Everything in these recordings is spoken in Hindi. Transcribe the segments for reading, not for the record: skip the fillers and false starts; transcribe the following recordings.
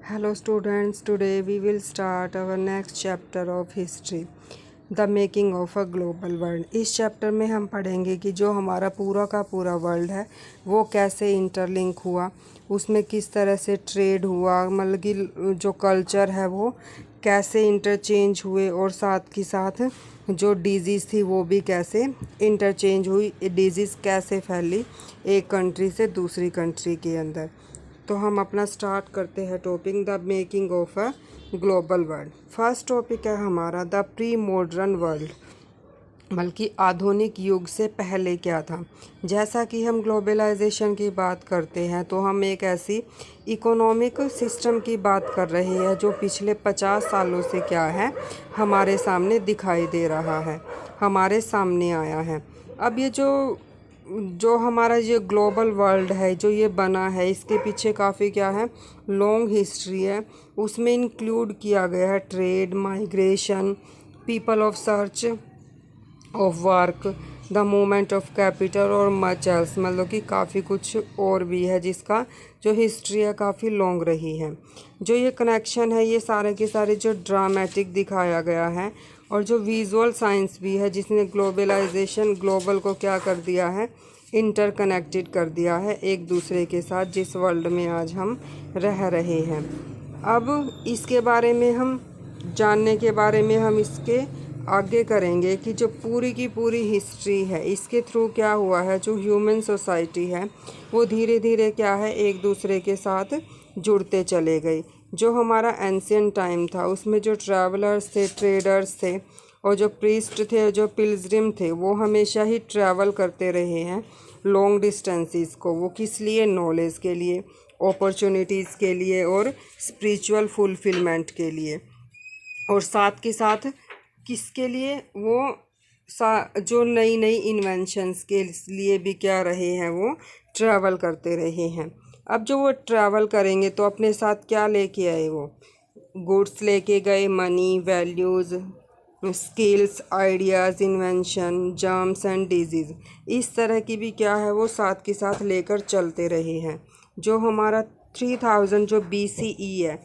Hello students, today we will start our next chapter of history, the making of a global world। इस चैप्टर में हम पढ़ेंगे कि जो हमारा पूरा का पूरा वर्ल्ड है वो कैसे इंटरलिंक हुआ, उसमें किस तरह से ट्रेड हुआ, मतलब कि जो कल्चर है वो कैसे इंटरचेंज हुए, और साथ ही साथ जो डिजीज़ थी वो भी कैसे इंटरचेंज हुई, डिजीज़ कैसे फैली एक कंट्री से दूसरी कंट्री के अंदर। तो हम अपना स्टार्ट करते हैं topic the making of a global world. First topic है हमारा द प्री मॉडर्न वर्ल्ड, बल्कि आधुनिक युग से पहले क्या था। जैसा कि हम ग्लोबलाइजेशन की बात करते हैं तो हम एक ऐसी इकोनॉमिक सिस्टम की बात कर रहे हैं जो पिछले 50 सालों से क्या है हमारे सामने दिखाई दे रहा है, हमारे सामने आया है। अब ये जो हमारा ये ग्लोबल वर्ल्ड है जो ये बना है, इसके पीछे काफ़ी क्या है लॉन्ग हिस्ट्री है। उसमें इंक्लूड किया गया है trade, migration, people of search of work, the movement of capital और मच एल्स, मतलब कि काफ़ी कुछ और भी है जिसका जो हिस्ट्री है काफ़ी लॉन्ग रही है। जो ये कनेक्शन है ये सारे के सारे जो ड्रामेटिक दिखाया गया है, और जो विजुअल साइंस भी है जिसने ग्लोबलाइजेशन ग्लोबल को क्या कर दिया है, इंटरकनेक्टेड कर दिया है एक दूसरे के साथ, जिस वर्ल्ड में आज हम रह रहे हैं। अब इसके बारे में हम जानने के बारे में हम इसके आगे करेंगे कि जो पूरी की पूरी हिस्ट्री है इसके थ्रू क्या हुआ है, जो ह्यूमन सोसाइटी है वो धीरे धीरे क्या है एक दूसरे के साथ जुड़ते चले गए। जो हमारा एंशियंट टाइम था उसमें जो ट्रैवलर्स थे, ट्रेडर्स थे, और जो प्रीस्ट थे, जो पिल्ग्रिम थे, वो हमेशा ही ट्रैवल करते रहे हैं लॉन्ग डिस्टेंसेस को। वो किस लिए? नॉलेज के लिए, अपॉर्चुनिटीज़ के लिए और स्पिरिचुअल फुलफिलमेंट के लिए। और साथ के साथ किसके लिए? वो जो नई नई इन्वेंशंस के लिए भी क्या रहे हैं, वो ट्रैवल करते रहे हैं। अब जो वो ट्रैवल करेंगे तो अपने साथ क्या लेके आए? वो गुड्स लेके गए, money, values, skills, ideas, invention, germs and disease, इस तरह की भी क्या है वो साथ के साथ लेकर चलते रहे हैं। जो हमारा 3000 जो BCE है,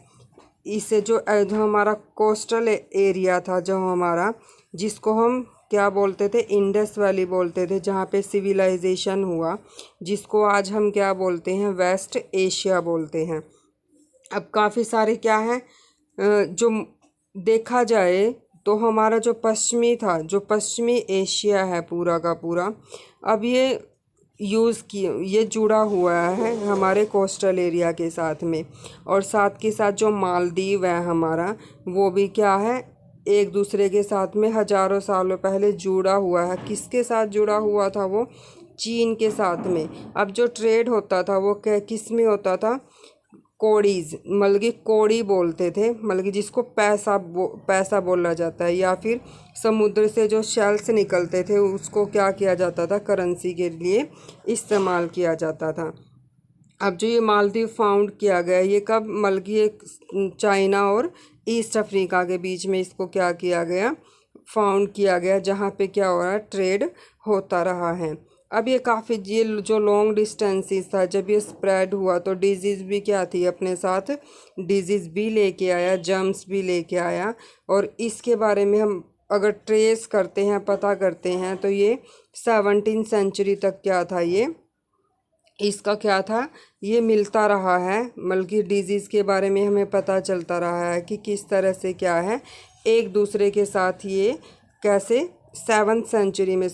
इससे जो हमारा कोस्टल एरिया था, जो हमारा जिसको हम क्या बोलते थे, इंडस वैली बोलते थे, जहाँ पे सिविलाइजेशन हुआ, जिसको आज हम क्या बोलते हैं, वेस्ट एशिया बोलते हैं। अब काफ़ी सारे क्या है जो देखा जाए तो हमारा जो पश्चिमी था, जो पश्चिमी एशिया है पूरा का पूरा, अब ये जुड़ा हुआ है हमारे कोस्टल एरिया के साथ में। और साथ के साथ जो मालदीव है हमारा, वो भी क्या है एक दूसरे के साथ में हज़ारों सालों पहले जुड़ा हुआ है। किसके साथ जुड़ा हुआ था? वो चीन के साथ में। अब जो ट्रेड होता था वो किस में होता था? कौड़ीज, मतलब कि कौड़ी बोलते थे, मतलब कि जिसको पैसा बोला जाता है, या फिर समुद्र से जो शेल्स निकलते थे उसको क्या किया जाता था, करेंसी के लिए इस्तेमाल किया जाता था। अब जो ये मालदीव फाउंड किया गया, ये कब? मतलब कि चाइना और ईस्ट अफ्रीका के बीच में इसको क्या किया गया, फाउंड किया गया, जहाँ पे क्या हो रहा है, ट्रेड होता रहा है। अब ये काफ़ी ये जो लॉन्ग डिस्टेंसेस था, जब ये स्प्रेड हुआ तो डिजीज़ भी क्या थी अपने साथ, डिजीज़ भी लेके आया, जर्म्स भी लेके आया। और इसके बारे में हम अगर ट्रेस करते हैं, पता करते हैं, तो ये 17वीं सेंचुरी तक क्या था, ये इसका क्या था, ये मिलता रहा है। मतलब कि डिजीज़ के बारे में हमें पता चलता रहा है कि किस तरह से क्या है एक दूसरे के साथ ये कैसे 7वीं सेंचुरी में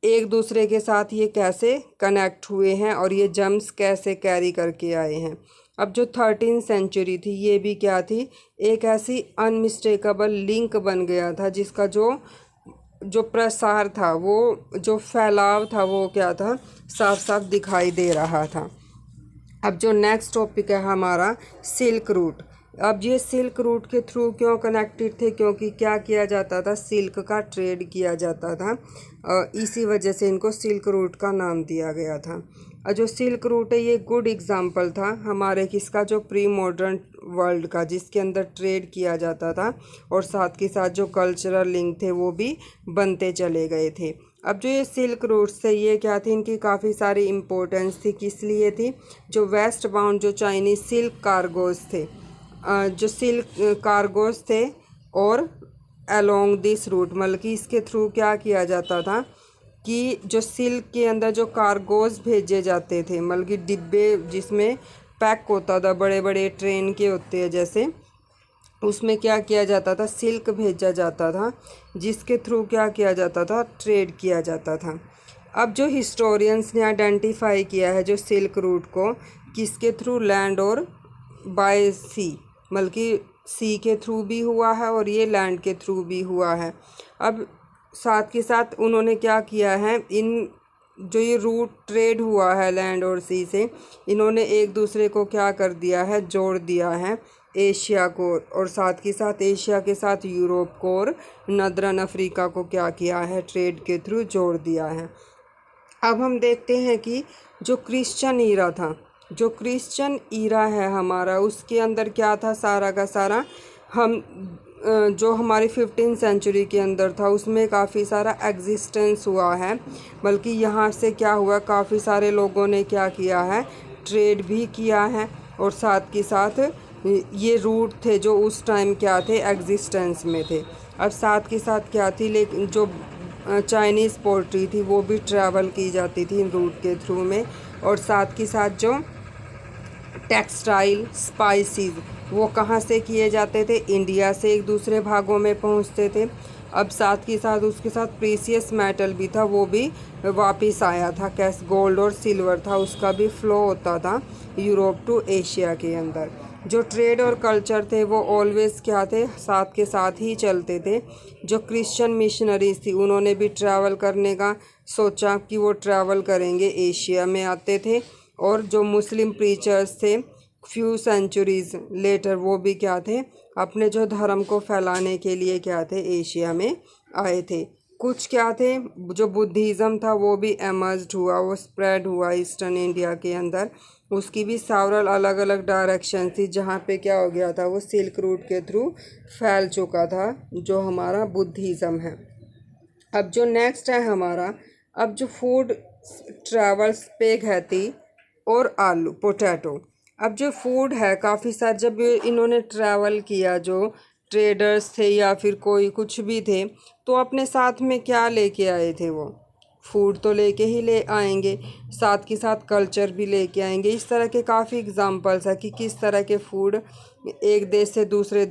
एक दूसरे के साथ ये कैसे कनेक्ट हुए हैं, और ये जम्स कैसे कैरी करके आए हैं। अब जो 13वीं सेंचुरी थी ये भी क्या थी, एक ऐसी अनमिस्टेकेबल लिंक बन गया था, जिसका जो प्रसार था, वो जो फैलाव था, वो क्या था, साफ साफ दिखाई दे रहा था। अब जो नेक्स्ट टॉपिक है हमारा सिल्क रूट। अब ये सिल्क रूट के थ्रू क्यों कनेक्टेड थे? क्योंकि क्या किया जाता था, सिल्क का ट्रेड किया जाता था, इसी वजह से इनको सिल्क रूट का नाम दिया गया था। और जो सिल्क रूट है ये गुड एग्जाम्पल था हमारे किसका, जो प्री मॉडर्न वर्ल्ड का, जिसके अंदर ट्रेड किया जाता था और साथ के साथ जो कल्चरल लिंक थे वो भी बनते चले गए थे। अब जो ये सिल्क रूट्स थे ये क्या थी, इनकी काफ़ी सारी इम्पोर्टेंस थी। किस लिए थी? जो वेस्ट बाउंड जो चाइनीज सिल्क कार्गोज थे, जो सिल्क कार्गोज थे और अलोंग दिस रूट, मतलब कि इसके थ्रू क्या किया जाता था कि जो सिल्क के अंदर जो कार्गोज भेजे जाते थे, मतलब कि डिब्बे जिसमें पैक होता था, बड़े बड़े ट्रेन के होते हैं जैसे, उसमें क्या किया जाता था, सिल्क भेजा जाता था, जिसके थ्रू क्या किया जाता था, ट्रेड किया जाता था। अब जो हिस्टोरियंस ने आइडेंटिफाई किया है जो सिल्क रूट को, किसके थ्रू? लैंड और बाय सी, मतलब कि सी के थ्रू भी हुआ है और ये लैंड के थ्रू भी हुआ है। अब साथ के साथ उन्होंने क्या किया है, इन जो ये रूट ट्रेड हुआ है लैंड और सी से, इन्होंने एक दूसरे को क्या कर दिया है, जोड़ दिया है, एशिया को, और साथ के साथ एशिया के साथ यूरोप को और नदरन अफ्रीका को क्या किया है, ट्रेड के थ्रू जोड़ दिया है। अब हम देखते हैं कि जो क्रिश्चियन ईरा था, जो क्रिश्चियन ईरा है हमारा, उसके अंदर क्या था, सारा का सारा हम जो हमारी 15वीं सेंचुरी के अंदर था उसमें काफ़ी सारा एग्जिस्टेंस हुआ है। बल्कि यहाँ से क्या हुआ, काफ़ी सारे लोगों ने क्या किया है, ट्रेड भी किया है, और साथ के साथ ये रूट थे जो उस टाइम क्या थे, एग्जिस्टेंस में थे। अब साथ के साथ क्या थी, लेकिन जो चाइनीज़ पोल्ट्री थी वो भी ट्रैवल की जाती थी इन रूट के थ्रू में, और साथ के साथ जो टेक्सटाइल स्पाइसेस वो कहाँ से किए जाते थे, इंडिया से एक दूसरे भागों में पहुँचते थे। अब साथ के साथ उसके साथ प्रीसियस मेटल भी था, वो भी वापस आया था, कैसे गोल्ड और सिल्वर था, उसका भी फ्लो होता था यूरोप टू एशिया के अंदर। जो ट्रेड और कल्चर थे वो ऑलवेज क्या थे, साथ के साथ ही चलते थे। जो क्रिश्चियन मिशनरीज थी उन्होंने भी ट्रैवल करने का सोचा कि वो ट्रैवल करेंगे, एशिया में आते थे, और जो मुस्लिम प्रीचर्स थे फ्यू सेंचुरीज लेटर वो भी क्या थे, अपने जो धर्म को फैलाने के लिए क्या थे, एशिया में आए थे। कुछ क्या थे, जो बुद्धिज़्म था वो भी एमर्ज हुआ, वो स्प्रेड हुआ ईस्टर्न इंडिया के अंदर, उसकी भी सेवरल अलग अलग डायरेक्शन थी, जहाँ पे क्या हो गया था, वो सिल्क रूट के थ्रू फैल चुका था जो हमारा बुद्धिज़्म है। अब जो नेक्स्ट है हमारा, अब जो फूड ट्रैवल्स स्पेगेटी और आलू पोटैटो। अब जो फूड है काफ़ी सारे, जब इन्होंने ट्रैवल किया, जो ट्रेडर्स थे या फिर कोई कुछ भी थे, तो अपने साथ में क्या लेके आए थे, वो फूड तो लेके ही ले आएंगे, साथ के साथ कल्चर भी लेके आएंगे। इस तरह के काफ़ी एग्जांपल्स है कि किस तरह के फूड एक देश से दूसरे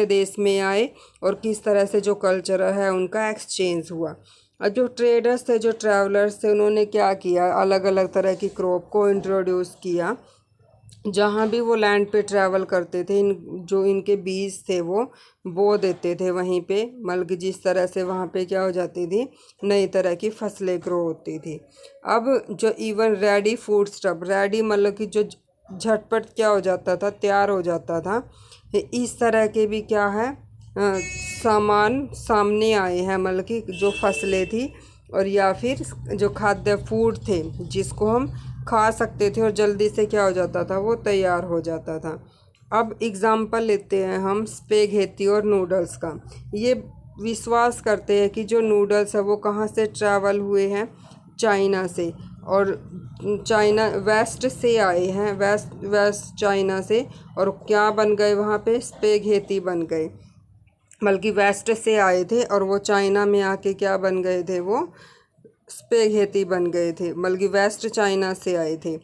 देश में आए और किस तरह से जो कल्चर है उनका एक्सचेंज हुआ। और जो ट्रेडर्स थे, जो ट्रैवलर्स थे, उन्होंने क्या किया, अलग अलग तरह की क्रॉप को इंट्रोड्यूस किया। जहाँ भी वो लैंड पे ट्रैवल करते थे, जो इनके बीज थे वो बो देते थे वहीं पे, मतलब जिस तरह से वहाँ पे क्या हो जाती थी, नई तरह की फसलें ग्रो होती थी। अब जो even ready food stuff, ready मतलब कि जो झटपट क्या हो जाता था, तैयार हो जाता था, इस तरह के भी क्या है, सामान सामने आए हैं, मतलब कि जो फसलें थी और या फिर जो खाद्य फूड थे जिसको हम खा सकते थे और जल्दी से क्या हो जाता था, वो तैयार हो जाता था। अब एग्ज़ाम्पल लेते हैं हम स्पेगेटी और नूडल्स का। ये विश्वास करते हैं कि जो नूडल्स है वो कहाँ से ट्रैवल हुए हैं, चाइना से, और चाइना वेस्ट से आए हैं, वेस्ट चाइना से, और क्या बन गए वहाँ पे, स्पेगेटी बन गए, बल्कि वेस्ट से आए थे और वो चाइना में आके क्या बन गए थे, वो स्पेगेटी बन गए थे, बल्कि वेस्ट चाइना से आए थे।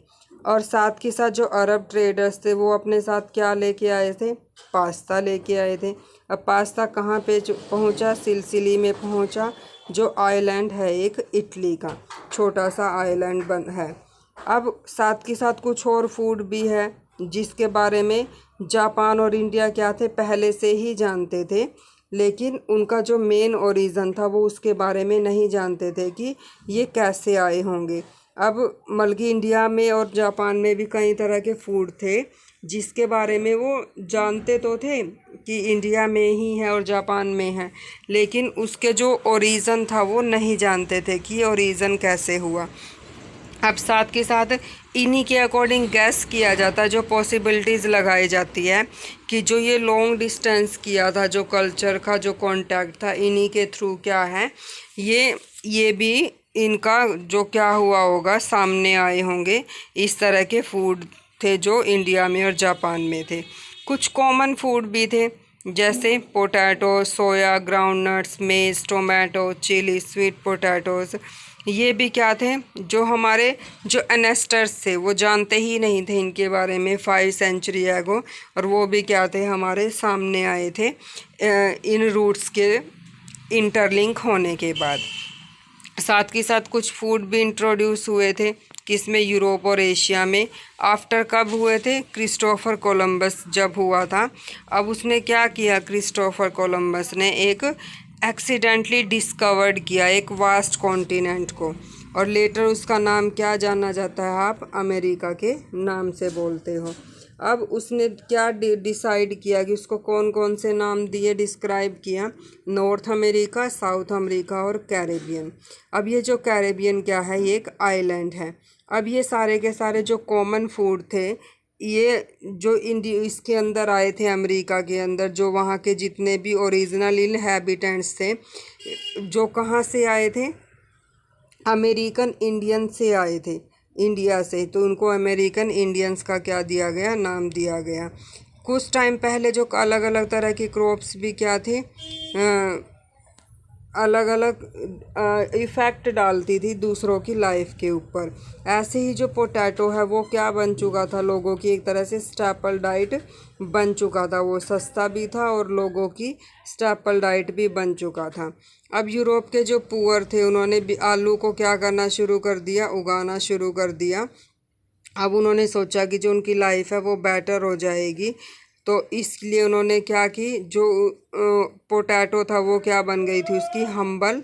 और साथ के साथ जो अरब ट्रेडर्स थे वो अपने साथ क्या लेके आए थे, पास्ता लेके आए थे। अब पास्ता कहाँ पे पहुँचा, सिसिली में पहुँचा, जो आइलैंड है एक इटली का छोटा सा आइलैंड है। अब साथ के साथ कुछ और फूड भी है जिसके बारे में जापान और इंडिया क्या थे, पहले से ही जानते थे, लेकिन उनका जो मेन ओरिज़न था वो उसके बारे में नहीं जानते थे कि ये कैसे आए होंगे। अब बल्कि इंडिया में और जापान में भी कई तरह के फूड थे जिसके बारे में वो जानते तो थे कि इंडिया में ही है और जापान में है, लेकिन उसके जो ओरिज़न था वो नहीं जानते थे कि ओरिज़न कैसे हुआ। अब साथ के साथ इन्हीं के अकॉर्डिंग गैस किया जाता है, जो पॉसिबिलिटीज़ लगाई जाती है कि जो ये लॉन्ग डिस्टेंस किया था, जो कल्चर का जो कांटेक्ट था, इन्हीं के थ्रू क्या है, ये ये भी इनका जो क्या हुआ होगा सामने आए होंगे। इस तरह के फूड थे जो इंडिया में और जापान में थे। कुछ कॉमन फूड भी थे जैसे पोटैटो, सोया, ग्राउंडनट्स, मेज, टोमेटो, चिली, स्वीट पोटैटोज। ये भी क्या थे जो हमारे जो एनेस्टर्स थे वो जानते ही नहीं थे इनके बारे में 5 सेंचुरी एगो, और वो भी क्या थे हमारे सामने आए थे इन रूट्स के इंटरलिंक होने के बाद। साथ के साथ कुछ फूड भी इंट्रोड्यूस हुए थे किसमें, यूरोप और एशिया में। आफ्टर कब हुए थे, क्रिस्टोफर कोलंबस जब हुआ था। अब उसने क्या किया, क्रिस्टोफर कोलंबस ने एक एक्सीडेंटली डिस्कवर्ड किया एक वास्ट कॉन्टिनेंट को, और लेटर उसका नाम क्या जाना जाता है, आप अमेरिका के नाम से बोलते हो। अब उसने क्या डिसाइड किया कि उसको कौन कौन से नाम दिए, डिस्क्राइब किया, नॉर्थ अमेरिका, साउथ अमेरिका और कैरेबियन। अब ये जो कैरेबियन क्या है, ये एक आइलैंड है। अब ये सारे के सारे जो कॉमन फूड थे, ये जो इंडिया इसके अंदर आए थे अमेरिका के अंदर, जो वहाँ के जितने भी ओरिजिनल इनहैबिटेंट्स थे, जो कहाँ से आए थे, अमेरिकन इंडियन से आए थे, इंडिया से, तो उनको अमेरिकन इंडियंस का क्या दिया गया, नाम दिया गया। कुछ टाइम पहले जो अलग अलग तरह की क्रॉप्स भी क्या थे, अलग अलग इफ़ेक्ट डालती थी दूसरों की लाइफ के ऊपर। ऐसे ही जो पोटैटो है वो क्या बन चुका था, लोगों की एक तरह से स्टेपल डाइट बन चुका था। वो सस्ता भी था और लोगों की स्टेपल डाइट भी बन चुका था। अब यूरोप के जो पुअर थे उन्होंने भी आलू को क्या करना शुरू कर दिया, उगाना शुरू कर दिया। अब उन्होंने सोचा कि जो उनकी लाइफ है वो बेटर हो जाएगी, तो इसलिए उन्होंने क्या की, जो पोटैटो था वो क्या बन गई थी, उसकी हम्बल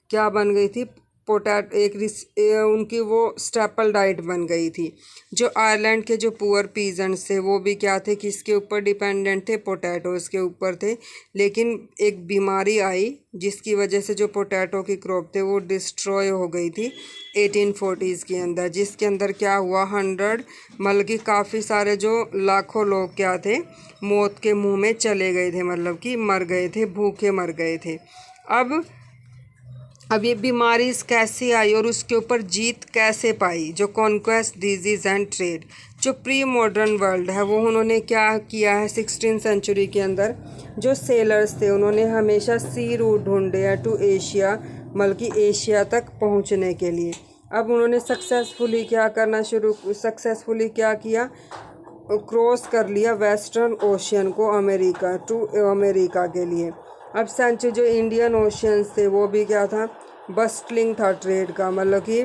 क्या बन गई थी, उनकी वो स्टेपल डाइट बन गई थी। जो आयरलैंड के जो पुअर पीजेंट्स थे वो भी क्या थे, किसके ऊपर डिपेंडेंट थे, पोटैटोज़ के ऊपर थे। लेकिन एक बीमारी आई जिसकी वजह से जो पोटैटो की क्रॉप थे वो डिस्ट्रॉय हो गई थी 1840s के अंदर, जिसके अंदर क्या हुआ, 100 मतलब कि काफ़ी सारे जो लाखों लोग क्या थे, मौत के मुंह में चले गए थे, मतलब कि मर गए थे, भूखे मर गए थे। अब ये बीमारी कैसे आई और उसके ऊपर जीत कैसे पाई, जो कॉन्क्वेस्ट, डिजीज़ एंड ट्रेड। जो प्री मॉडर्न वर्ल्ड है वो उन्होंने क्या किया है, 16th सेंचुरी के अंदर जो सेलर्स थे उन्होंने हमेशा सी रूट ढूंढे हैं टू एशिया, मतलब कि एशिया तक पहुंचने के लिए। अब उन्होंने सक्सेसफुली क्या किया, क्रॉस कर लिया वेस्टर्न ओशियन को, अमेरिका टू अमेरिका के लिए। अब सेंचुरी जो इंडियन ओशियंस थे वो भी क्या था, बस्टलिंग था ट्रेड का, मतलब कि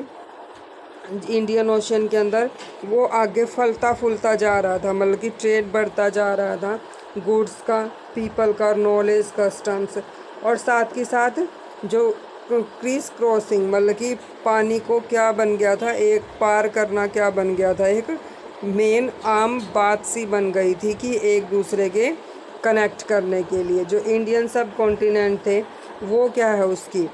इंडियन ओशियन के अंदर वो आगे फलता फूलता जा रहा था, मतलब कि ट्रेड बढ़ता जा रहा था, गुड्स का, पीपल का, नॉलेज, कस्टम्स, और साथ के साथ जो क्रीज क्रॉसिंग, मतलब कि पानी को क्या बन गया था, एक पार करना क्या बन गया था, एक मेन आम बात सी बन गई थी कि एक दूसरे के कनेक्ट करने के लिए। जो इंडियन सब कॉन्टिनेंट थे वो क्या है, उसकी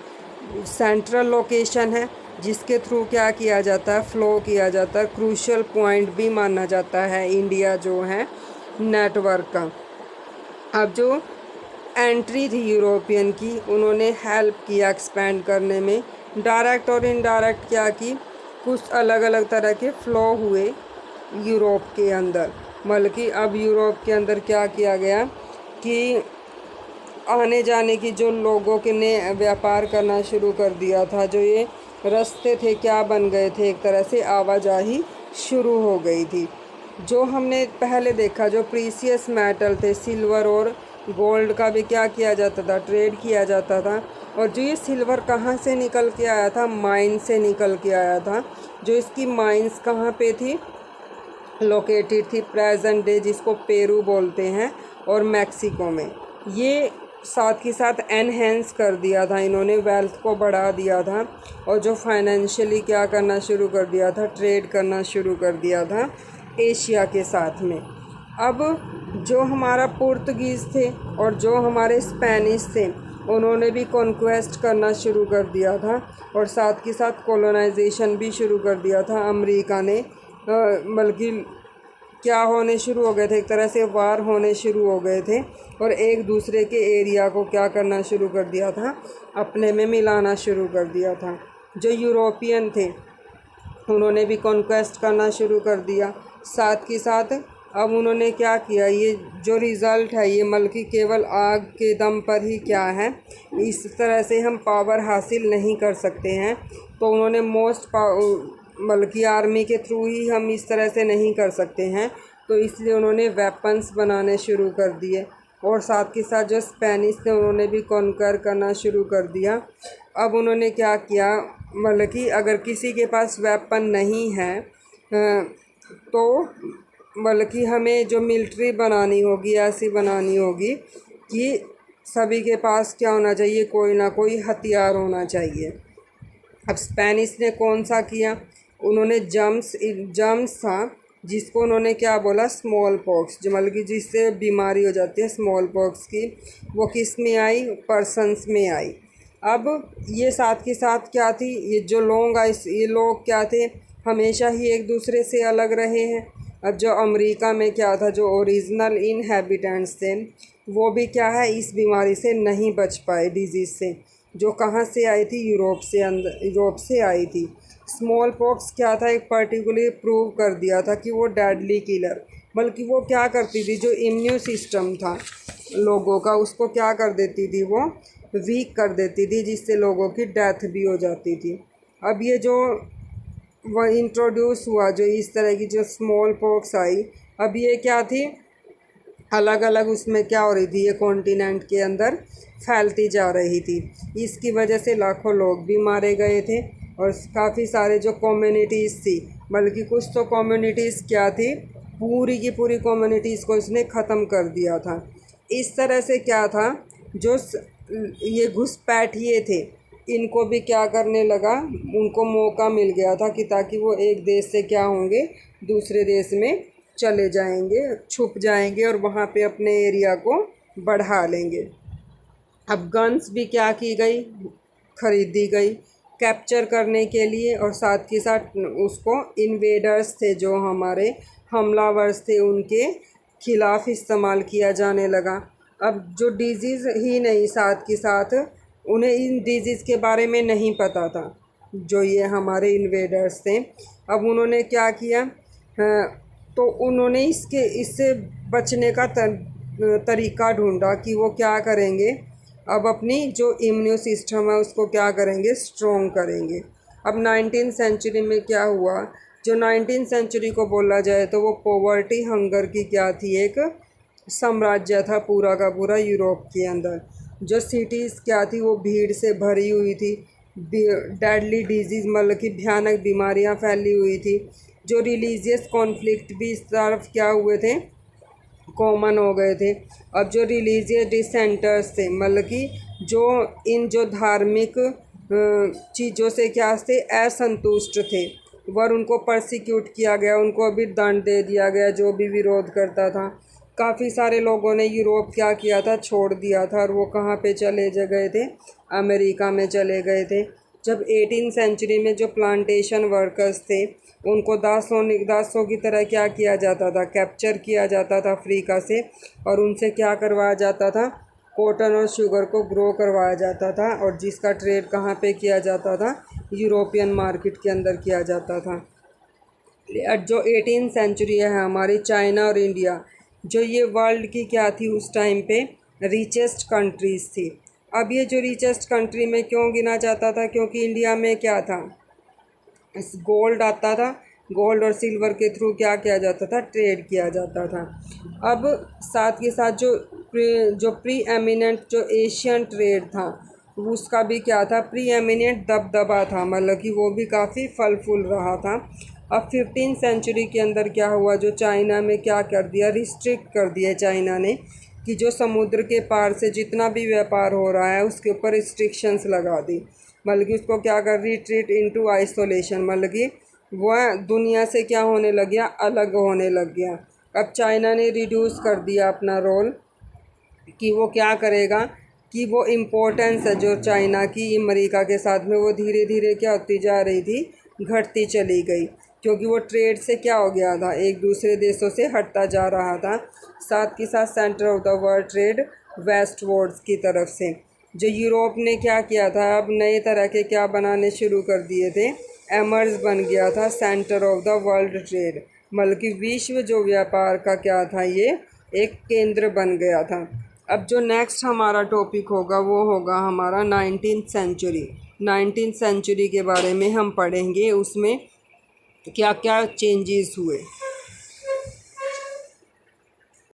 सेंट्रल लोकेशन है जिसके थ्रू क्या किया जाता है, फ्लो किया जाता है, क्रूशियल पॉइंट भी माना जाता है इंडिया जो है नेटवर्क का। अब जो एंट्री थी यूरोपियन की, उन्होंने हेल्प किया एक्सपेंड करने में, डायरेक्ट और इनडायरेक्ट क्या की, कुछ अलग अलग तरह के फ्लो हुए यूरोप के अंदर। मतलब कि अब यूरोप के अंदर क्या किया गया कि आने जाने की जो लोगों के ने व्यापार करना शुरू कर दिया था, जो ये रास्ते थे क्या बन गए थे, एक तरह से आवाजाही शुरू हो गई थी। जो हमने पहले देखा जो प्रीसियस मेटल थे, सिल्वर और गोल्ड का भी क्या किया जाता था, ट्रेड किया जाता था। और जो ये सिल्वर कहाँ से निकल के आया था, माइन से निकल के आया था। जो इसकी माइंस कहाँ पे थी, लोकेटेड थी प्रेजेंट डे जिसको पेरू बोलते हैं और मैक्सिको में। ये साथ ही साथ एनहेंस कर दिया था इन्होंने, वेल्थ को बढ़ा दिया था, और जो फाइनेंशियली क्या करना शुरू कर दिया था, ट्रेड करना शुरू कर दिया था एशिया के साथ में। अब जो हमारा पुर्तगीज़ थे और जो हमारे स्पेनिश थे उन्होंने भी कॉन्क्वेस्ट करना शुरू कर दिया था, और साथ के साथ कॉलोनाइजेशन भी शुरू कर दिया था अमेरिका ने, बल्कि क्या होने शुरू हो गए थे, एक तरह से वार होने शुरू हो गए थे और एक दूसरे के एरिया को क्या करना शुरू कर दिया था, अपने में मिलाना शुरू कर दिया था। जो यूरोपियन थे उन्होंने भी कॉन्क्वेस्ट करना शुरू कर दिया। साथ के साथ अब उन्होंने क्या किया, ये जो रिज़ल्ट है ये बल्कि केवल आग के दम पर ही क्या है, इस तरह से हम पावर हासिल नहीं कर सकते हैं। तो उन्होंने बल्कि आर्मी के थ्रू ही हम इस तरह से नहीं कर सकते हैं, तो इसलिए उन्होंने वेपन्स बनाने शुरू कर दिए। और साथ के साथ जो स्पेनिश थे उन्होंने भी कॉन्कर करना शुरू कर दिया। अब उन्होंने क्या किया, मतलब कि अगर किसी के पास वेपन नहीं है तो बल्कि हमें जो मिलिट्री बनानी होगी, ऐसी बनानी होगी कि सभी के पास क्या होना चाहिए, कोई ना कोई हथियार होना चाहिए। अब स्पेनिश ने कौन सा किया, उन्होंने जम्स था जिसको उन्होंने क्या बोला, स्मॉल पॉक्स, जो मतलब कि जिससे बीमारी हो जाती है स्मॉल पॉक्स की, वो किस में आई, पर्सन्स में आई। अब ये साथ के साथ क्या थी, ये जो लोग आए ये लोग क्या थे, हमेशा ही एक दूसरे से अलग रहे हैं। अब जो अमेरिका में क्या था, जो ओरिजिनल इनहेबिटेंट्स थे वो भी क्या है, इस बीमारी से नहीं बच पाए, डिजीज़ से, जो कहाँ से आई थी, यूरोप से आई थी। स्मॉल पॉक्स क्या था, एक पर्टिकुलर प्रूव कर दिया था कि वो डेडली किलर, बल्कि वो क्या करती थी, जो इम्यून सिस्टम था लोगों का उसको क्या कर देती थी, वो वीक कर देती थी, जिससे लोगों की डेथ भी हो जाती थी। अब ये जो वह इंट्रोड्यूस हुआ, जो इस तरह की जो स्मॉल पॉक्स आई, अब ये क्या थी, अलग अलग उसमें क्या हो रही थी, ये कॉन्टिनेंट के अंदर फैलती जा रही थी। इसकी वजह से लाखों लोग भी मारे गए थे और काफ़ी सारे जो कम्युनिटीज़ थी, बल्कि कुछ तो कम्युनिटीज़ क्या थी, पूरी की पूरी कम्युनिटीज़ को इसने ख़त्म कर दिया था। इस तरह से क्या था, जो ये घुसपैठिए थे इनको भी क्या करने लगा, उनको मौका मिल गया था कि ताकि वो एक देश से क्या होंगे, दूसरे देश में चले जाएंगे, छुप जाएंगे और वहाँ पे अपने एरिया को बढ़ा लेंगे। अब गन्स भी क्या की गई, खरीदी गई कैप्चर करने के लिए, और साथ के साथ उसको इन्वेडर्स थे, जो हमारे हमलावर्स थे, उनके खिलाफ इस्तेमाल किया जाने लगा। अब जो डिजीज़ ही नहीं, साथ के साथ उन्हें इन डिजीज़ के बारे में नहीं पता था, जो ये हमारे इन्वेडर्स थे। अब उन्होंने क्या किया, तो उन्होंने इससे बचने का तरीका ढूंढा कि वो क्या करेंगे, अब अपनी जो इम्यून सिस्टम है उसको क्या करेंगे, स्ट्रॉन्ग करेंगे। अब 19th सेंचुरी में क्या हुआ, जो 19th सेंचुरी को बोला जाए तो वो पॉवर्टी हंगर की क्या थी, एक साम्राज्य था पूरा का पूरा यूरोप के अंदर। जो सिटीज़ क्या थी, वो भीड़ से भरी हुई थी, डेडली डिजीज़ मतलब कि भयानक बीमारियां फैली हुई थी। जो रिलीजियस कॉन्फ्लिक्ट भी इस तरफ क्या हुए थे, कॉमन हो गए थे। अब जो रिलीजियस डिसेंटर्स थे, मतलब कि जो धार्मिक चीज़ों से क्या थे, असंतुष्ट थे, वर उनको परसिक्यूट किया गया, उनको भी दंड दे दिया गया, जो भी विरोध करता था। काफ़ी सारे लोगों ने यूरोप क्या किया था, छोड़ दिया था, और वो कहाँ पे चले गए थे, अमेरिका में चले गए थे। जब 18th सेंचुरी में जो प्लांटेशन वर्कर्स थे उनको दासों की तरह क्या किया जाता था, कैप्चर किया जाता था अफ्रीका से, और उनसे क्या करवाया जाता था, कॉटन और शुगर को ग्रो करवाया जाता था, और जिसका ट्रेड कहाँ पे किया जाता था, यूरोपियन मार्केट के अंदर किया जाता था। जो 18th सेंचुरी है हमारी, चाइना और इंडिया, जो ये वर्ल्ड की क्या थी उस टाइम पे, रिचेस्ट कंट्रीज़ थी। अब ये जो रिचेस्ट कंट्री में क्यों गिना जाता था, क्योंकि इंडिया में क्या था, गोल्ड आता था, गोल्ड और सिल्वर के थ्रू क्या किया जाता था, ट्रेड किया जाता था। अब साथ के साथ जो प्री एमिनेंट जो एशियन ट्रेड था उसका भी क्या था, प्री एमिनेंट दबदबा था, मतलब कि वो भी काफ़ी फल फूल रहा था। अब 15th सेंचुरी के अंदर क्या हुआ, जो चाइना में क्या कर दिया, रिस्ट्रिक्ट कर दिया चाइना ने, कि जो समुद्र के पार से जितना भी व्यापार हो रहा है उसके ऊपर रिस्ट्रिक्शंस लगा दी, मतलब कि उसको क्या कर, रिट्रीट इनटू आइसोलेशन, मतलब कि वह दुनिया से क्या होने लग गया, अलग होने लग गया। अब चाइना ने रिड्यूस कर दिया अपना रोल, कि वो क्या करेगा, कि वो इम्पोर्टेंस है जो चाइना की अमेरिका के साथ में, वो धीरे धीरे क्या होती जा रही थी, घटती चली गई। क्योंकि वो ट्रेड से क्या हो गया था, एक दूसरे देशों से हटता जा रहा था। साथ के साथ centre of the world trade westwards की तरफ से। जो यूरोप ने क्या किया था, अब नए तरह के क्या बनाने शुरू कर दिए थे, एमर्स बन गया था centre of the world trade, मतलब कि विश्व जो व्यापार का क्या था, ये एक केंद्र बन गया था। अब जो नेक्स्ट हमारा टॉपिक होगा वो होगा हमारा 19th सेंचुरी। 19th सेंचुरी के बारे में हम पढ़ेंगे, उसमें क्या क्या चेंजेस हुए।